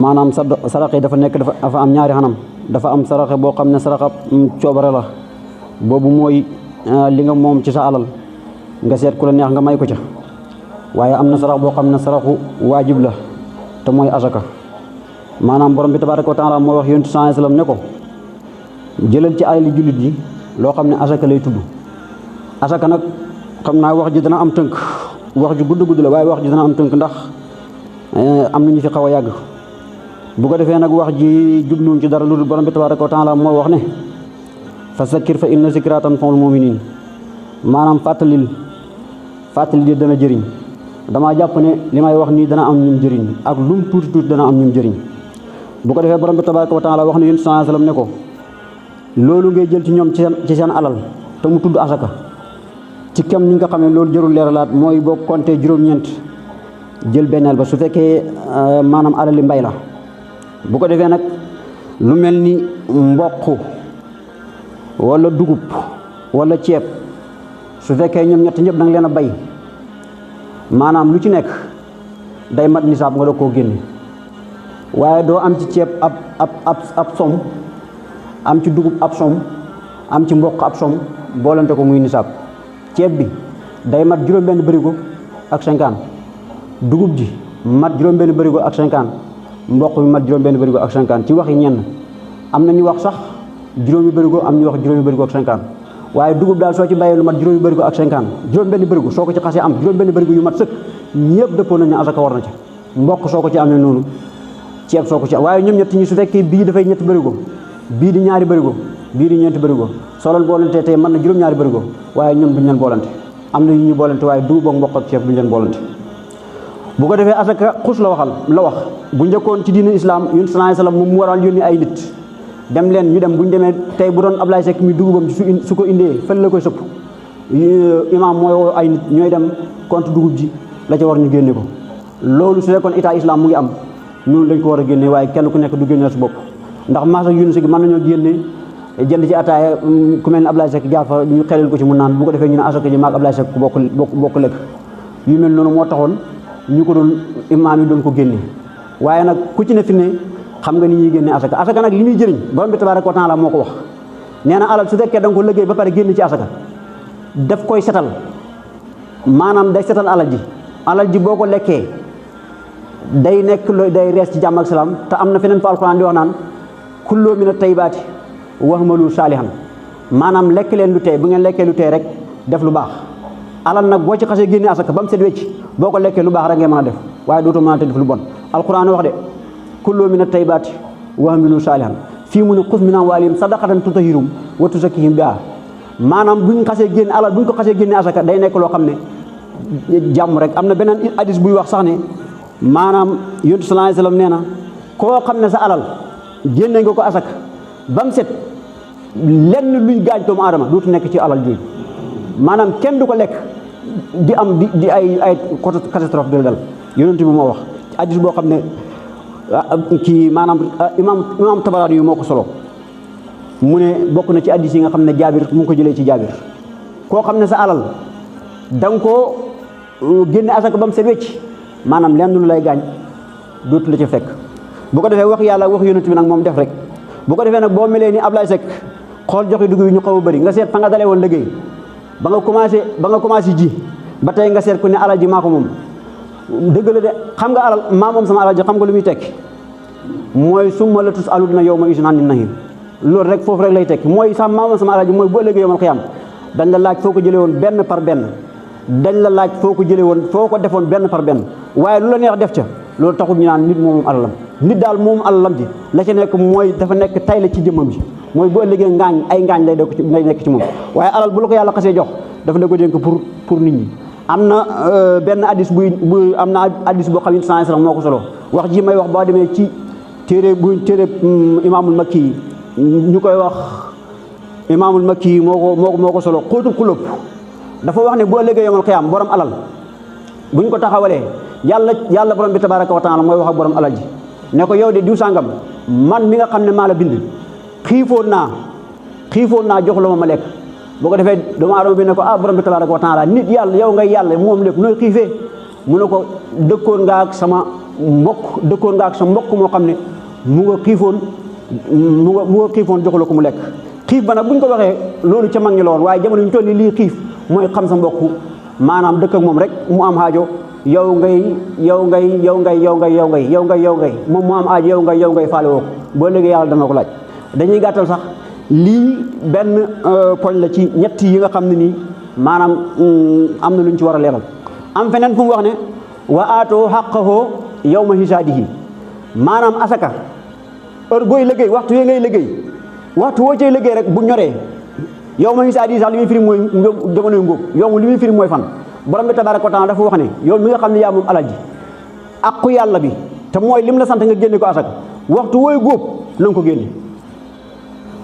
maanaam saraxe dafa nekk dafa am ñaari xanam dafa am saraxe boo xam ne saraxa coobare la boobu mooy li nga moom ci sa alal nga seet ku la neex nga may ko ca waaye am na sarax boo xam ne saraxu waajib la te mooy asaka maanaam borom bi tabaaraka wa taala moo wax yonent sallallahu alayhi wasallam ne ko jëlal ci alali jullit yi loo xam ne asaka lay tudd asaka nag xam naa wax ji dana am tënk wax ju gudd la waaye wax ji dana am tënk ndax am na ñu fi xaw a yàgg bu ko defee nag wax ji jubluwuñ ci dara lu dul borom bi tabaaraka wa taala moo wax ne fa zakkir fa inna zikraa tanfa'ul mu'miniin maanaam fàttali dana jëriñ damaa jàpp ne li may wax nii dana am ñum jëriñ ak lum tuuti dana am ñum jëriñ bu ko defee borom bi tabaaraka wa taala wax ne yonent sallallahu alayhi wasallam ne ko loolu ngay jël ci ñoom ci seen alal te mu tudd asaka ci kem ni nga xamee loolu jërul leeralaat mooy boo compté juróom-ñeent jël benneel ba su fekkee maanaam alali mbay la bu ko defee nag lu mel ni mboq wala dugub wala ceeb su fekkee ñoom ñett ñëpp da nga leen a bay maanaam lu ci nekk day mat nisaab nga doog koo génne waaye doo am ci ceeb ab som am ci dugub ab som am ci mboq ab som boolante ko muy nisaab ceeb bi day mat juróom-benn bërigo ak 50 dugub ji mat juróom-benn bërigo ak 50 mboq bi mat juróom-benn bërigo ak 50 ci waxi ñenn am na ñu wax sax juróomi bërigo am ñu wax juróomi bërigo ak 50 waaye dugub daal soo ci bàyyee lu mat juróomi bërigo ak 50 juróom-benn bërigo soo ko ci xasee am juróom-benn bërigo yu mat sëkk ñëpp dëppoo nañ ne asaka war na ca mboq soo ko ci amee noonu ceeb soo ko ci waaye ñoom ñett ñi su fekkee bii dafay ñetti bërigo bii di ñaari bërigo bii di ñeenti bërigo soo leen boolantee tey mën na juróom-ñaari bërigo waaye ñoom duñ leen boolante am na yu ñuy boolante waaye dugub ak mboq ak ceeb duñ leen boolante bu ko defee asaka xus la wax bu njëkkoon ci diine islam yonent sallallahu alayhi wasallam moom mu waral yónni ay nit dem leen ñu dem bu ñu demee tey bu doon Ablaye Seck mi dugubam ci su ko indee fële la koy sëpp imaam mooy woo ay nit ñooy dem compte dugub ji la ca war ñu génne ko loolu su fekkoon état islam mu ngi am noonu lañ ko war a génne waaye kenn ku nekk du génne sa bopp ndax maasa yunus gi mën nañoo génne jënd ci ataaya ku mel ne Ablaye Seck jaar fa ñu xelal ko ci mu naan bu ko defee ñu ne asaka ji maag Ablaye Seck bokk lekk yu mel noonu moo taxoon ñu ko doon imaam yi doon ko génne waaye nag ku ci ne fi ne xam nga ni ñuy génne asaka nag li ñuy jëriñ borom bi tabaaraka wa taala moo ko wax nee na alal su fekkee da nga ko liggéey ba pare génn ci asaka daf koy setal maanaam day setal alal ji boo ko lekkee day nekk looy day rees ci jàmm ak salaam te am na feneen fa alxuraan di wax naan kulloo mina tayyibaati wa'malu saalihan maanaam lekk leen lu tey bu ngeen lekkee lu tey rek def lu baax alal nag boo ci xasee génne asaka ba mu set wecc boo ko lekkee lu baax rek ngay mën a def waaye dootoo mën a def lu bon alxuraan wax de kulloo mina tayyibaati wa'malu saalihan fii mu ne xus min amwaalihim sadaqatan tutahhiruhum wa tuzakkihim bihaa maanaam buñ xasee génne alal buñ ko xasee génne asaka day nekk loo xam ne jàmm rek am na beneen hadis buy wax sax ne maanaam yonent sallallahu alayhi wasallam nee na koo xam ne sa alal génne nga ko asaka ba mu set lenn luy gaañ doomu aadama dootu nekk ci alal jooju maanaam kenn du ko lekk di am di ay catastrophe de dal yonent bi moo wax hadis boo xam ne kii maanaam imaam Tabaraani yu moo ko solo mu ne bokk na ci hadis yi nga xam ne jaabir mu ngi ko jëlee ci jaabir koo xam ne sa alal da nga koo génne asaka ba mu set wecc maanaam lenn lu lay gaañ dootu la ca fekk bu ko defee wax yàlla wax yonent bi nag moom def rek bu ko defee nag boo melee ni Ablaye Seck xool joxe dugub yi ñu xaw a bëri nga seet fa nga dalee woon liggéey ba nga commencé ji ba tey nga seet ku ne alal ji maa ko moom dëgg la de xam nga alal maa moom sama alal ji xam nga lu muy tekki mooy summa la tus'aluuna yawma izin anin na'iim loolu rek foofu rek lay tekki mooy sax maa moom sama alal ji mooy bu ëllëgee yawmal qiyaama dañ la laaj foo ko jëlee woon benn par benn dañ la laaj foo ko jëlee woon foo ko defoon benn par benn waaye lu la neex def ca loolu taxul ñu naan nit moom alalam nit daal moom alalam ji la ca nekk mooy dafa nekk tay la ci jëmmam ji mooy bu ëllëgee ngaañ lay nekk ci moom waaye alal bu la ko yàlla xasee jox dafa la ko dénk pour nit ñi am na benn hadis am na hadis boo xam ne sallallahu alayhi wasallam moo ko solo wax ji may wax boo demee ci téere imaamul makki yi ñu koy wax imaamul makki yi moo ko solo xóotul xulóob dafa wax ne bu ëllëgee yawmal qiyaam borom alal buñ ko taxawalee yàlla borom bi tabaaraka wa taala mooy wax ak borom alal ji ne ko yow de diw sàngam man mi nga xam ne maa la bind xiifoon naa jox la ma lekk boo ko defee doomu aadama bi ne ko borom bi tabaaraka wa taala nit yàlla yow ngay yàlla moom lépp nooy xiifee mu ne ko dëkkoon nga ak sama mbokk dëkkoon nga ak sa mbokk moo xam ne mu nga xiifoon joxu la ko mu lekk. xiif ba nag buñ ko waxee loolu ca mag ñi la woon waaye jamono ñu toll nii lii xiif mooy xam sa mbokk maanaam dëkk ak moom rek mu am aajo yow ngay moom mu am aajo yow ngay faale woo ko boo léegi yàlla dana ko laaj. dañuy gàttal sax lii benn poñ la ci ñett yi nga xam ne nii maanaam am na lu ñu ci war a leeral. am feneen fu mu wax ne wa aatoo haqqahu yawma hisaadihi maanaam asaka heure booy liggéey waxtu yi ngay liggéey waxtu woo cay liggéey rek bu ñoree yawma hisaadihi sax li muy firi mooy jamonoy ngóob yow li muy firi mooy fan. borom bi tabaaraka wa taala dafa wax ne yow mi nga xam ne yaa moom alal ji aqu yàlla bi te mooy lim la sant nga génne ko asaka waxtu wooy góob na nga ko génne.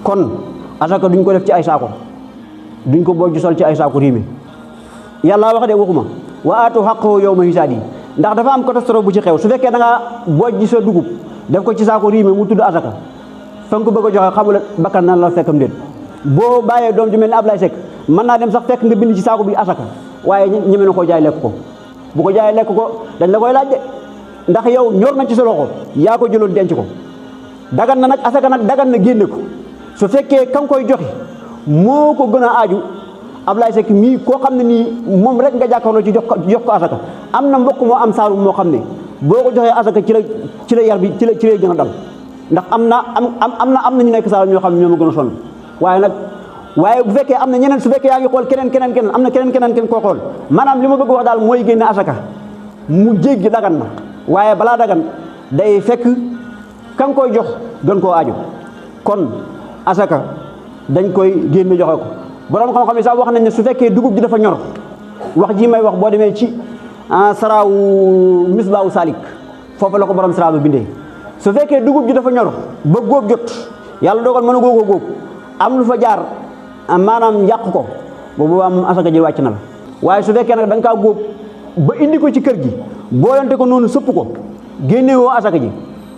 kon asaka duñ ko def ci ay saako duñ ko bojj sol ci ay saako riime yàlla wax de waxuma wa aatu haqqahu yawma hisaadihi ndax dafa am catastrophe bu ci xew su fekkee da ngaa bojj sa dugub def ko ci saako riime mu tudd asaka fa nga ko bëgg a joxe xamula bakkan nan la fekkam déet boo bàyyee doom ju mel ni Ablaye Seck mën naa dem sax fekk nga bind ci saako bi asaka waaye ñeme na koo jaay lekk ko bu ko jaayee lekk ko dañ la koy laaj de ndax yow ñor na ci sa loxo yaa ko jëloon denc ko dagan na nag asaka nag dagan na génne ko su fekkee ka nga koy joxe moo ko gën a aaju Ablaye Seck mii koo xam ne nii moom rek nga jàkkaarloo ci jox ko asaka am na mbokk moo am saalum moo xam ne boo ko joxee asaka ci la yar bi ci lay gën a dal ndax am na ñu nekk saalum ñoo xam ne ñoo ma gën a sonn waaye bu fekkee am na ñeneen su fekkee yaa ngi xool keneen am na keneen koo xool maanaam li ma bëgg wax daal mooy génne asaka mu jéggi dagan na waaye balaa dagan day fekk ka nga koy jox gën koo aajo kon asaka dañ koy génne joxe ko borom xam-xam yi sax wax nañ ne su fekkee dugub ji dafa ñor wax ji may wax boo demee ci saraawu misbaawu salik foofu la ko borom saraawu bindee su fekkee dugub ji dafa ñor ba góob jot yàlla dogal mën a góob am lu fa jaar maanaam yàq ko boobu am asaka ji wàcc na la waaye su fekkee nag da nga kaa góob ba indi ko ci kër gi boolante ko noonu sëpp ko génnewoo asaka ji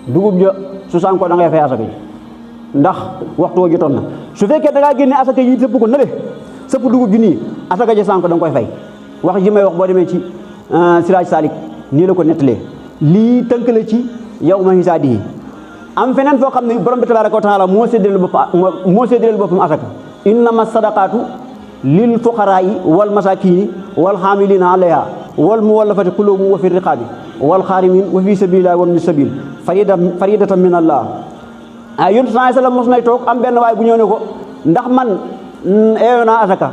dugub ja su sànko da ngay fay asaka ji ndax waxtu woo jotoon na su fekkee da ngaa génne asaka ji sëpp ko na le sëpp dugub ji nii asaka ji sànko da nga koy fay wax ji may wax boo demee ci Siraaj Salik nii la ko nettalee lii tënk la ci yawma hisaadihi am feneen foo xam ne borom bi tabaaraka wa taala moo séddale boppam asaka innama sadaqaatu lil fuqaraa'i wal masaakiini wal haamiliina alayha wal muwallafati quluubuhum wa fi riqaabi wal xaarimiin wa fi sabiilillaahi wa ibni sabiil fariidatan min Allah yonent sallallahu alayhi wa sallam mos nay toog am benn waay bu ñëw ne ko ndax man eeyoo naa asaka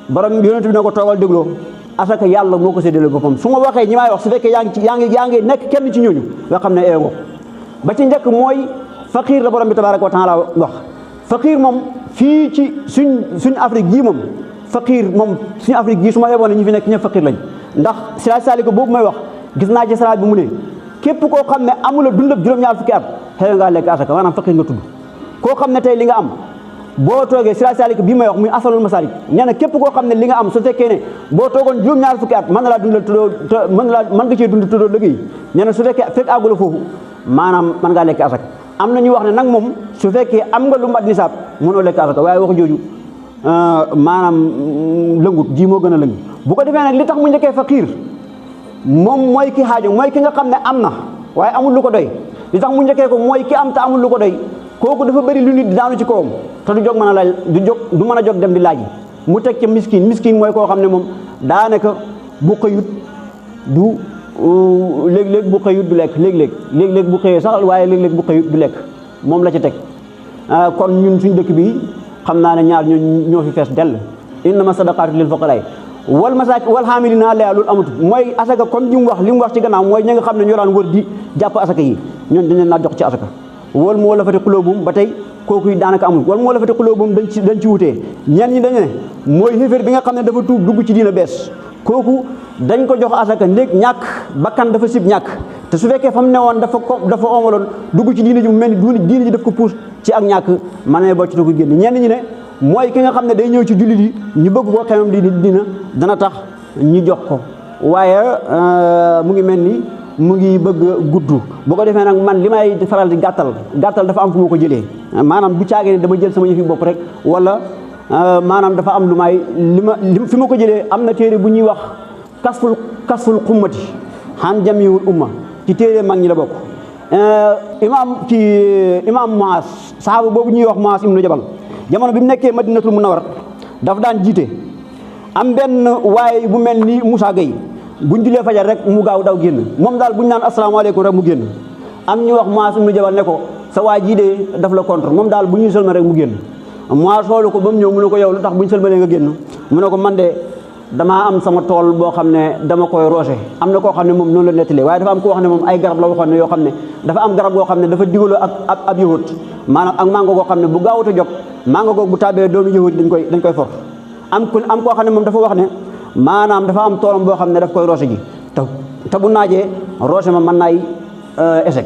borom yonent bi ne ko toogal dégloo asaka yàlla moo ko séddale boppam su ma waxee ñi may wax su fekkee yaa ngi nekk kenn ci ñooñu nga xam ne eeyoo nga ko ba ci njëkk mooy faqiir la borom bi tabaaraka wa taala wax faqiir moom fii ci suñ Afrique gii moom faqiir moom suñu Afrique gii su ma yeboon ne ñi fi nekk ñëpp faqiir lañ ndax Siraaj Salik boobu may wax gis naa ci saraat bi mu ne képp koo xam ne amula dundab juróom-ñaar fukki at xëy ngaa lekk asaka maanaam faqiir nga tudd koo xam ne tey li nga am boo toogee Siraaj Salik bii may wax muy asalul masalik nee na képp koo xam ne li nga am su fekkee ne boo toogoon juróom-ñaar fukki at mën na laa dundal tuddoo mën nga cee dund tuddoo liggéey nee na su fekkee fekk àggula foofu maanaam mën ngaa lekk asaka am na ñu wax ne nag moom su fekkee am nga lu mat nisaab mënoo lekk asaka waaye wax jooju maanaam lëngut ji moo gën a lëng bu ko defee nag li tax mu njëkkee faqiir moom mooy ki xaajo mooy ki nga xam ne am na waaye amul lu ko doy li tax mu njëkkee ko mooy ki am te amul lu ko doy kooku dafa bëri lu nit di daanu ci kawam te du jóg mën a laaj du mën a jóg dem di laaj mu teg ca miskin mooy koo xam ne moom daanaka bu xëyut du léeg-léeg bu xëyut du lekk léeg-léeg bu xëyee sax waaye léeg-léeg bu xëyut du lekk moom la ci teg kon ñun suñ dëkk bi xam naa ne ñaar ñoo fi fees dell innama sadaqaatu lil fuqaraa wal masaakiin wal haamiliina alayhaa loolu amatu mooy asaka comme li mu wax ci gannaaw mooy ñi nga xam ne ñoo daan wër di jàpp asaka yi ñoon dañ leen naa jox ci asaka wal muwallafati quluubuhum ba tey kooku daanaka amul wal muwallafati quluubuhum dañ ci wutee ñenn ñi dañu ne mooy xéeféer bi nga xam ne dafa tuub dugg ci diina bees kooku dañ ko jox asaka ndéeg ñàkk bakkan dafa sib ñàkk te su fekkee fa mu newoon dafa omaloon dugg ci diina ji mu mel ni diina ji daf ko puus ci ak ñàkk mën na bocc ko génn ñenn ñi ne mooy ki nga xam ne day ñëw ci jullit yi ñu bëgg koo xemam dina dana tax ñu jox ko waaye mu ngi mel ni mu ngi bëgg gudd boo ko defee nag man li may faral di gàttal dafa am fu ma ko jëlee maanaam du caagee ne dama jël sama yëfi bopp rek wala maanaam dafa am lu may fi ma ko jëlee am na téere bu ñuy wax kasful xummati xan jamiwul umma ci téere mag ñi la bokk. imaam Muaas sahaaba boobu ñuy wax Muaas ibnu Jabal jamono bi mu nekkee Madinatul Munawwara daf daan jiite am benn waaye bu mel ni Moussa Gueye buñ julee fajar rek mu gaaw daw génn moom daal buñ naan asalaamaaleykum rek mu génn am ñu wax Muaas ibnu Jabal ne ko sa waa jii de daf la contre moom daal bu ñuy sëlma rek mu génn Muaas xoolu ko ba mu ñëw mu ne ko yow lu tax bu ñu sëlmalee nga génn mu ne ko man de damaa am sama tool boo xam ne dama koy roose am na koo xam ne moom noonu la nettalee waaye dafa am koo xam ne moom ay garab la waxoon ne yoo xam ne dafa am garab goo xam ne dafa digaloo ak ab yahut maanaam ak mango goo xam ne bu gaawut a jóg mango googu bu tàbbee doomu yahut dañ koy for am koo xam ne moom dafa wax ne maanaam dafa am toolam boo xam ne daf koy roose ji te bu naajee roose ma mën naay échec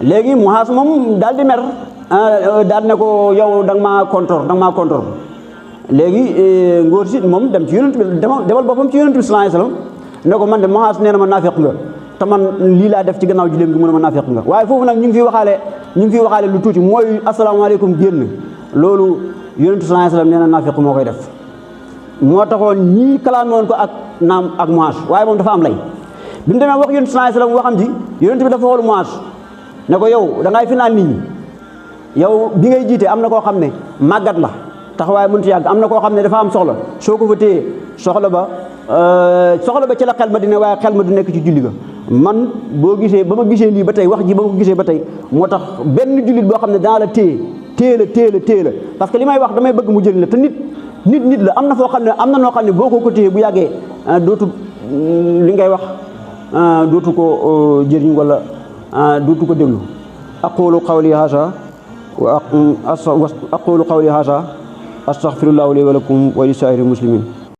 léegi Muaas moom daal di mer daal ne ko yow da nga maa contrôle léegi ngóor si moom dem ci yonent bi demal boppam ci yonent bi sallallahu alayhi wasallam ne ko man de Muaas nee na ma naafeq nga te man lii laa def ci gannaaw ji léem gi mu ne ma naafeq nga waaye foofu nag ñu ngi fi waxaale lu tuuti mooy asalaamaaleykum génn loolu yonent bi sallallahu alayhi wasallam nee na naafeq moo koy def moo taxoon ñii kalaame woon ko ak Muaas waaye moom dafa am lay bi mu demee wax yonent bi sallallahu alayhi wasallam waxam ji yonent bi dafa xool Muaas ne ko yow da ngay fi naan nit ñi yow bi ngay jiite am na koo xam ne màggat la taxawaay mënut yàgg am na koo xam ne dafa am soxla soo ko fa téye soxla ba ci la xel ma dina waaye xel ma du nekk ci julli ga man boo gisee ba ma gisee lii ba tey wax ji ba ma ko gisee ba tey moo tax benn jullit boo xam ne dana la téye la parce que li may wax damay bëgg mu jëriñ la te nit la am na foo xam ne am na noo xam ne boo ko téye bu yàggee dootu li ngay wax dootu ko jëriñ wala dootu ko déglu aqulu qawli haza wa aqulu qawli haza astaghfirullahu li wa lakum wa li saa'iril muslimin